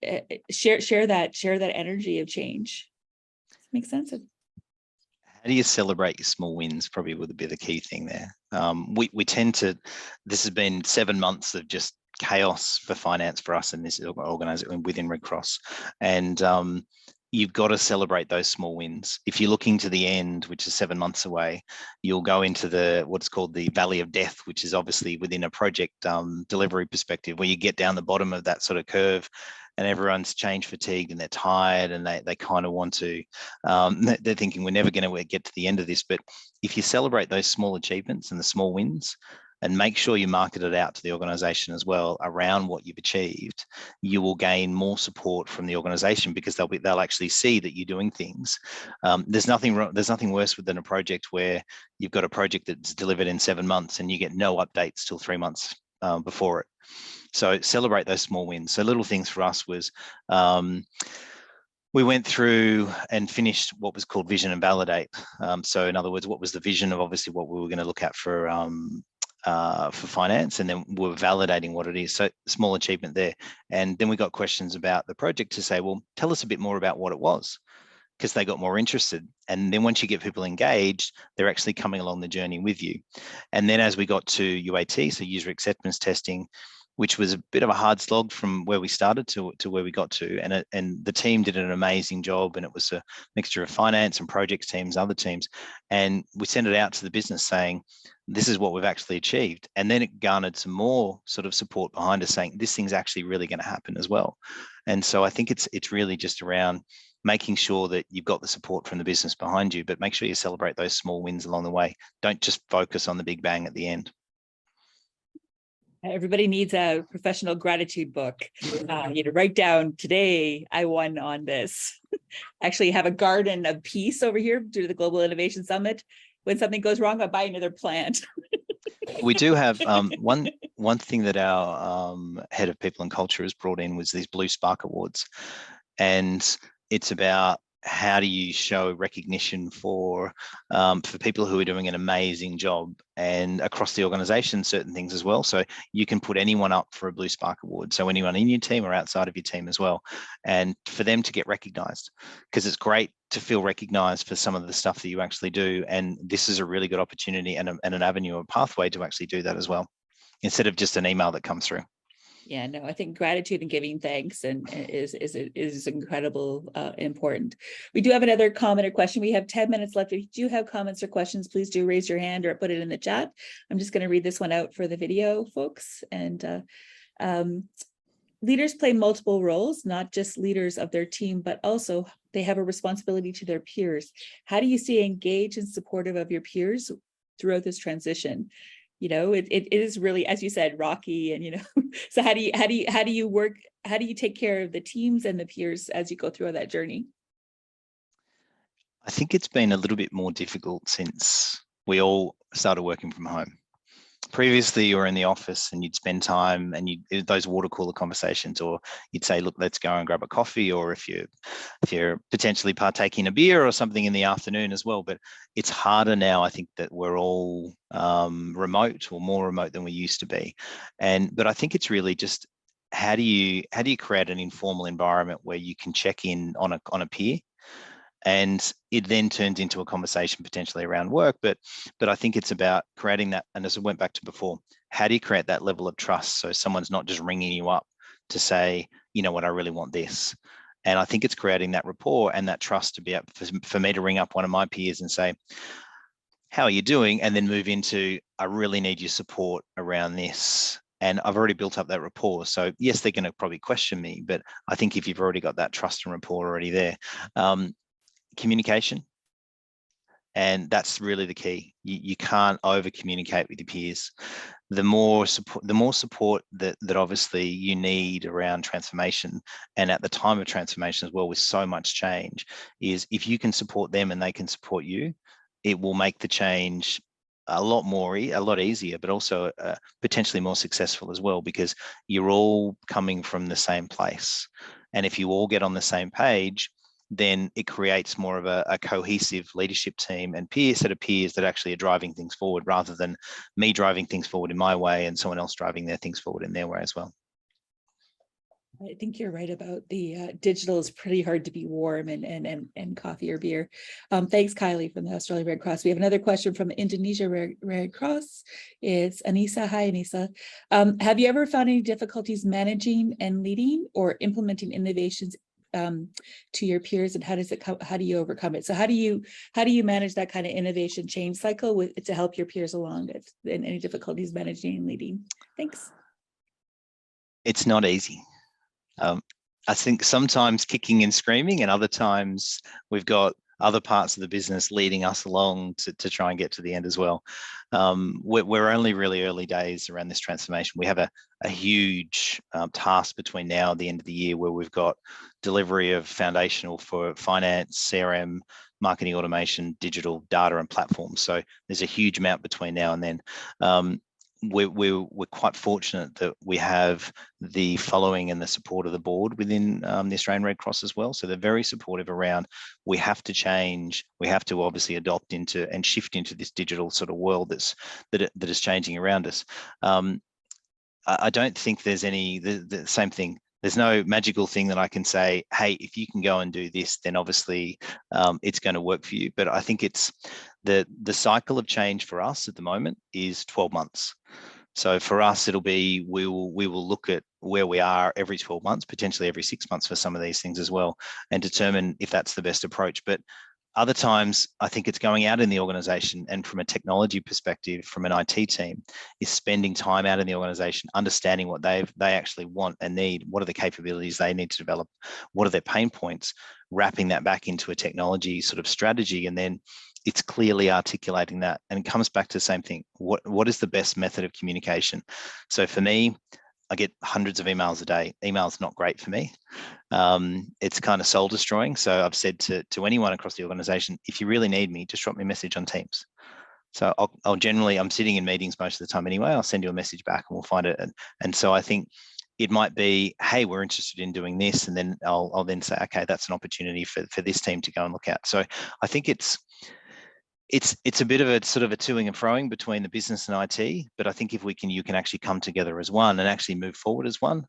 share that energy of change? Makes sense. How do you celebrate your small wins? Probably would be the key thing there. We tend to, this has been 7 months of just chaos for finance for us in this organization within Red Cross. And you've got to celebrate those small wins. If you're looking to the end, which is 7 months away, you'll go into what's called the valley of death, which is obviously within a project delivery perspective, where you get down the bottom of that sort of curve and everyone's change fatigued and they're tired and they kind of want to, they're thinking we're never going to get to the end of this. But if you celebrate those small achievements and the small wins, and make sure you market it out to the organization as well around what you've achieved, you will gain more support from the organization, because they'll actually see that you're doing things. There's nothing worse than a project where you've got a project that's delivered in 7 months and you get no updates till 3 months before it. So celebrate those small wins. So little things for us was, we went through and finished what was called vision and validate. So in other words, what was the vision of obviously what we were going to look at for finance, and then we're validating what it is. So small achievement there. And then we got questions about the project to say, well, tell us a bit more about what it was, because they got more interested. And then once you get people engaged, they're actually coming along the journey with you. And then as we got to UAT, so user acceptance testing, which was a bit of a hard slog from where we started to where we got to. And the team did an amazing job, and it was a mixture of finance and projects teams, other teams. And we sent it out to the business saying, this is what we've actually achieved. And then it garnered some more sort of support behind us saying, this thing's actually really going to happen as well. And so I think it's really just around making sure that you've got the support from the business behind you, but make sure you celebrate those small wins along the way. Don't just focus on the big bang at the end. Everybody needs a professional gratitude book. Write down, today I won on this. Actually have a garden of peace over here due to the Global Innovation Summit. When something goes wrong, I'll buy another plant. We do have one thing that our head of people and culture has brought in was these Blue Spark Awards. And it's about how do you show recognition for people who are doing an amazing job, and across the organization, certain things as well. So you can put anyone up for a Blue Spark Award. So anyone in your team or outside of your team as well. And for them to get recognized, because it's great to feel recognized for some of the stuff that you actually do. And this is a really good opportunity and an avenue, a pathway to actually do that as well, instead of just an email that comes through. Yeah, no, I think gratitude and giving thanks is incredible, important. We do have another comment or question. We have 10 minutes left. If you do have comments or questions, please do raise your hand or put it in the chat. I'm just going to read this one out for the video, folks. And leaders play multiple roles, not just leaders of their team, but also they have a responsibility to their peers. How do you stay engaged and supportive of your peers throughout this transition? It is really, as you said, rocky, and so how do you work, how do you take care of the teams and the peers as you go through that journey? I think it's been a little bit more difficult since we all started working from home. Previously, you were in the office and you'd spend time and those water cooler conversations, or you'd say, look, let's go and grab a coffee, or if you're potentially partaking a beer or something in the afternoon as well. But it's harder now, I think, that we're all remote, or more remote than we used to be. But I think it's really just how do you create an informal environment where you can check in on a peer, and it then turns into a conversation potentially around work. But I think it's about creating that. And as I went back to before, how do you create that level of trust? So someone's not just ringing you up to say, you know what, I really want this. And I think it's creating that rapport and that trust to be able for me to ring up one of my peers and say, how are you doing? And then move into, I really need your support around this. And I've already built up that rapport. So yes, they're going to probably question me, but I think if you've already got that trust and rapport already there, communication, and that's really the key. You can't over communicate with your peers. The more support that obviously you need around transformation, and at the time of transformation as well, with so much change, is if you can support them and they can support you, it will make the change a lot easier, but also potentially more successful as well, because you're all coming from the same place. And if you all get on the same page, then it creates more of a cohesive leadership team and set of peers that actually are driving things forward, rather than me driving things forward in my way and someone else driving their things forward in their way as well. I think you're right about the digital is pretty hard to be warm and coffee or beer. Thanks, Kylie from the Australian Red Cross. We have another question from Indonesia Red Cross. It's Anissa. Hi, Anissa. Have you ever found any difficulties managing and leading or implementing innovations to your peers, and how do you overcome it? So how do you manage that kind of innovation change cycle to help your peers along in any difficulties managing and leading? Thanks. It's not easy. I think sometimes kicking and screaming, and other times we've got other parts of the business leading us along to try and get to the end as well. We're only really early days around this transformation. We have a huge task between now and the end of the year, where we've got delivery of foundational for finance, CRM, marketing automation, digital data and platforms. So there's a huge amount between now and then. We're quite fortunate that we have the following and the support of the board within the Australian Red Cross as well. So they're very supportive around, we have to change, we have to obviously adopt into and shift into this digital sort of world that is changing around us. I don't think there's the same thing. There's no magical thing that I can say, hey, if you can go and do this, then obviously it's going to work for you. But I think it's the cycle of change for us at the moment is 12 months. So for us, it'll be, we will look at where we are every 12 months, potentially every 6 months for some of these things as well, and determine if that's the best approach. But other times, I think it's going out in the organization, and from a technology perspective, from an IT team, is spending time out in the organization, understanding what they actually want and need, what are the capabilities they need to develop, what are their pain points, wrapping that back into a technology sort of strategy, and then it's clearly articulating that. And it comes back to the same thing. What is the best method of communication? So for me, I get hundreds of emails a day. Email's not great for me. It's kind of soul destroying. So I've said to anyone across the organization, if you really need me, just drop me a message on Teams. So I'll generally, I'm sitting in meetings most of the time anyway, I'll send you a message back and we'll find it. And so I think it might be, hey, we're interested in doing this. And then I'll then say, okay, that's an opportunity for this team to go and look at. So I think it's a bit of a sort of a toing and froing between the business and IT, but I think if you can actually come together as one and actually move forward as one.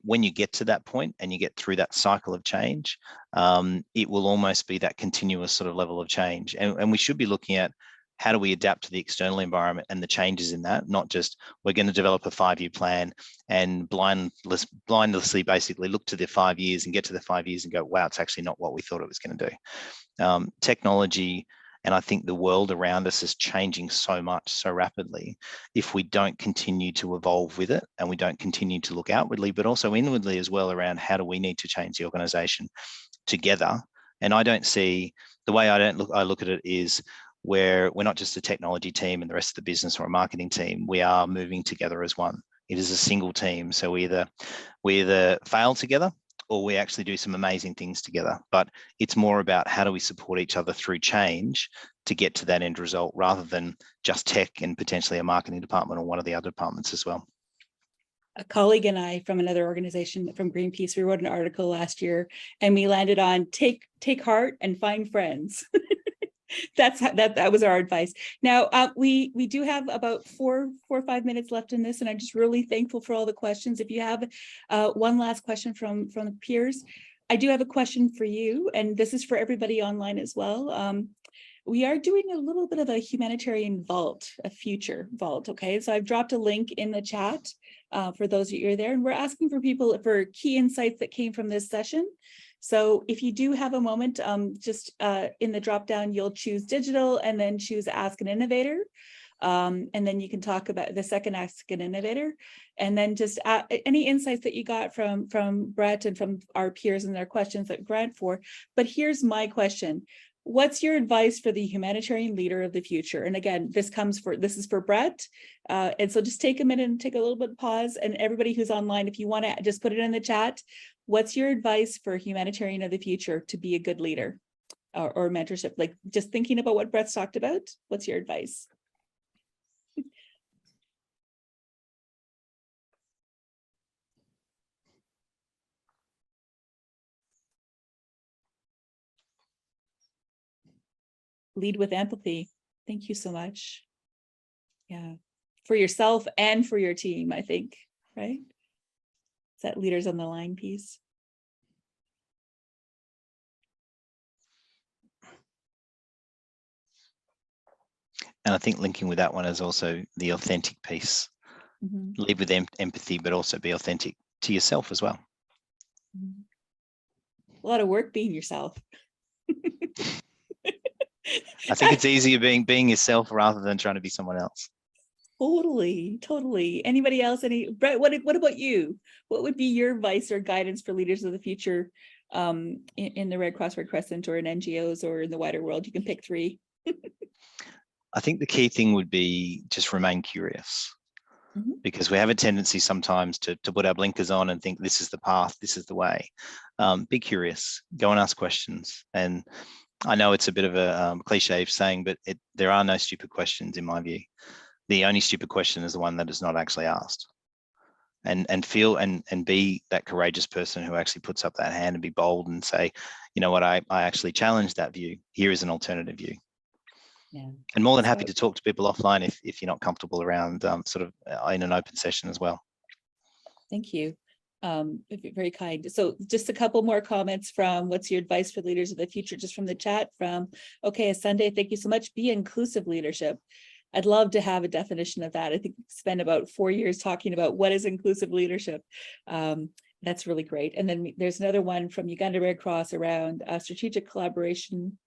When you get to that point and you get through that cycle of change, it will almost be that continuous sort of level of change. And we should be looking at, how do we adapt to the external environment and the changes in that? Not just, we're going to develop a 5-year plan and blindlessly basically look to the 5 years and get to the 5 years and go, wow, it's actually not what we thought it was going to do. Technology, and I think the world around us is changing so much, so rapidly. If we don't continue to evolve with it, and we don't continue to look outwardly, but also inwardly as well, around how do we need to change the organization together. And I don't see, the way I look at it is, where we're not just a technology team and the rest of the business or a marketing team, we are moving together as one. It is a single team. So we either fail together, or we actually do some amazing things together. But it's more about, how do we support each other through change to get to that end result, rather than just tech and potentially a marketing department or one of the other departments as well. A colleague and I from another organization, from Greenpeace, we wrote an article last year, and we landed on take heart and find friends. That was our advice. Now we do have about 4 or 5 minutes left in this, and I'm just really thankful for all the questions. If you have one last question from the peers, I do have a question for you, and this is for everybody online as well. We are doing a little bit of a humanitarian vault, a future vault. Okay, so I've dropped a link in the chat for those of you who are there, and we're asking for people for key insights that came from this session. So if you do have a moment, just in the drop down, you'll choose digital and then choose Ask an Innovator. And then you can talk about the second Ask an Innovator, and then just any insights that you got from Brett and from our peers and their questions that Grant for. But here's my question. What's your advice for the humanitarian leader of the future? And again, this is for Brett. And so just take a minute and take a little bit of pause. And everybody who's online, if you want to just put it in the chat, what's your advice for humanitarian of the future to be a good leader or mentorship? Like just thinking about what Brett's talked about, what's your advice? Lead with empathy. Thank you so much. Yeah, for yourself and for your team, I think, right? Is that leaders on the line piece? And I think linking with that one is also the authentic piece. Mm-hmm. Lead with empathy, but also be authentic to yourself as well. Mm-hmm. A lot of work being yourself. I think it's easier being yourself rather than trying to be someone else. Totally. Anybody else? Brett, what about you? What would be your advice or guidance for leaders of the future in the Red Cross, Red Crescent, or in NGOs or in the wider world? You can pick 3. I think the key thing would be just remain curious. Mm-hmm. Because we have a tendency sometimes to put our blinkers on and think this is the path, this is the way. Be curious, go and ask questions. And I know it's a bit of a cliche saying, but there are no stupid questions in my view. The only stupid question is the one that is not actually asked. And feel and be that courageous person who actually puts up that hand and be bold and say, you know what, I actually challenge that view. Here is an alternative view. Yeah. And more than happy to talk to people offline if you're not comfortable around sort of in an open session as well. Thank you. Very kind. So just a couple more comments from what's your advice for leaders of the future, just from the chat from, okay, Sunday, thank you so much. Be inclusive leadership. I'd love to have a definition of that. I think we spent about 4 years talking about what is inclusive leadership. That's really great. And then there's another one from Uganda Red Cross around strategic collaboration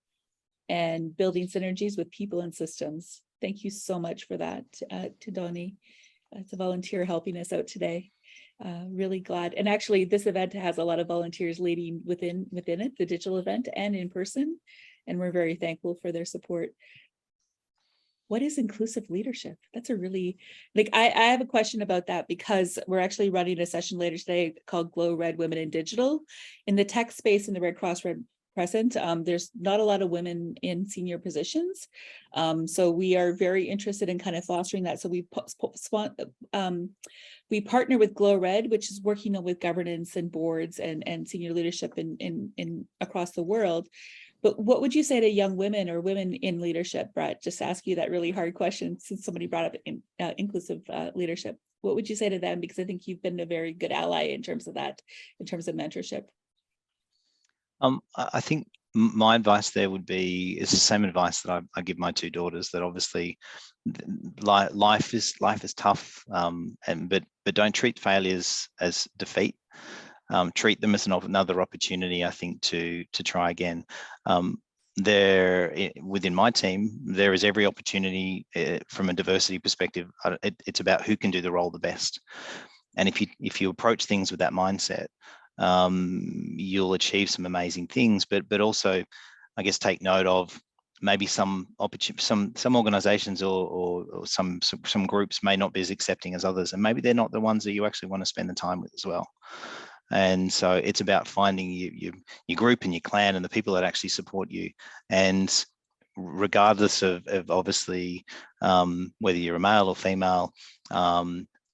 and building synergies with people and systems. Thank you so much for that, to Donnie. It's a volunteer helping us out today. Really glad. And actually, this event has a lot of volunteers leading within it, the digital event and in person. And we're very thankful for their support. What is inclusive leadership? That's a really, I have a question about that, because we're actually running a session later today called Glow Red Women in Digital. In the tech space in the Red Cross Red Crescent, there's not a lot of women in senior positions. So we are very interested in kind of fostering that. So we partner with Glow Red, which is working with governance and boards and senior leadership in across the world. But what would you say to young women or women in leadership, Brett? Just ask you that really hard question since somebody brought up inclusive leadership. What would you say to them? Because I think you've been a very good ally in terms of that, in terms of mentorship. I think my advice there would be is the same advice that I give my 2 daughters, that obviously life is tough, but don't treat failures as defeat. Treat them as another opportunity, I think, to try again. Within my team, there is every opportunity from a diversity perspective. It's about who can do the role the best. And if you approach things with that mindset, you'll achieve some amazing things, but also, I guess, take note of maybe some organizations or some groups may not be as accepting as others, and maybe they're not the ones that you actually want to spend the time with as well. And so it's about finding your group and your clan and the people that actually support you. And regardless of obviously whether you're a male or female,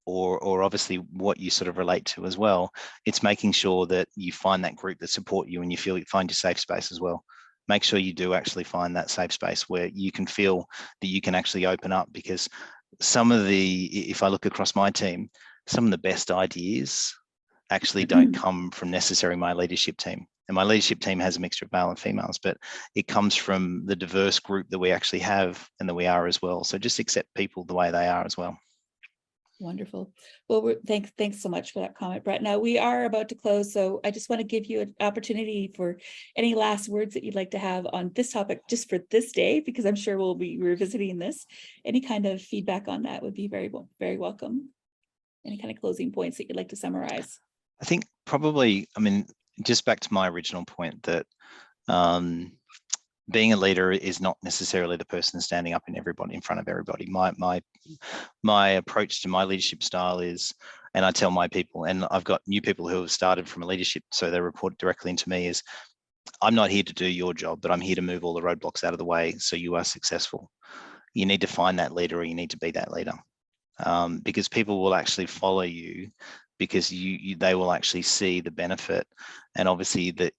or obviously what you sort of relate to as well, it's making sure that you find that group that support you and you find your safe space as well. Make sure you do actually find that safe space where you can feel that you can actually open up, because if I look across my team, some of the best ideas actually don't come from necessarily my leadership team. And my leadership team has a mixture of male and females, but it comes from the diverse group that we actually have and that we are as well. So just accept people the way they are as well. Wonderful. Well, thanks so much for that comment, Brett. Now we are about to close, so I just want to give you an opportunity for any last words that you'd like to have on this topic just for this day, because I'm sure we'll be revisiting this. Any kind of feedback on that would be very welcome. Any kind of closing points that you'd like to summarize? I think probably, I mean, just back to my original point that being a leader is not necessarily the person standing up in front of everybody. My approach to my leadership style is, and I tell my people, and I've got new people who have started from a leadership, so they report directly into me, is I'm not here to do your job, but I'm here to move all the roadblocks out of the way so you are successful. You need to find that leader, or you need to be that leader, because people will actually follow you because they will actually see the benefit, and obviously that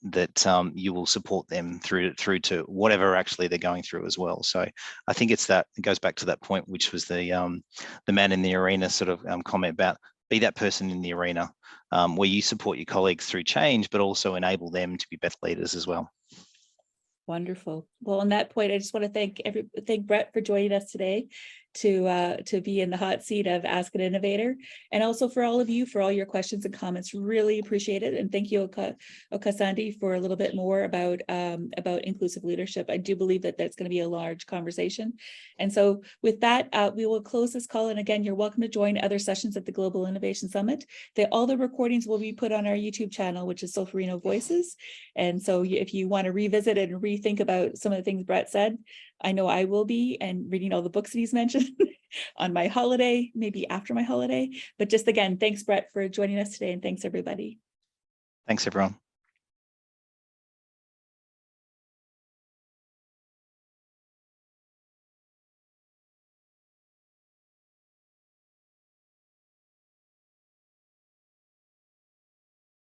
you will support them through to whatever actually they're going through as well. So I think it goes back to that point, which was the man in the arena sort of comment about be that person in the arena where you support your colleagues through change, but also enable them to be better leaders as well. Wonderful. Well, on that point, I just want to thank Brett for joining us today to be in the hot seat of Ask an Innovator, and also for all of you for all your questions and comments. Really appreciate it, and thank you, Okasandi, for a little bit more about inclusive leadership. I do believe that that's going to be a large conversation, and so with that, we will close this call. And again, you're welcome to join other sessions at the Global Innovation Summit. All the recordings will be put on our YouTube channel, which is Solferino Voices. And so if you want to revisit it and rethink about some of the things Brett said, I know I will be, and reading all the books that he's mentioned on my holiday, maybe after my holiday. But just again, thanks, Brett, for joining us today, and thanks, everybody. Thanks, everyone.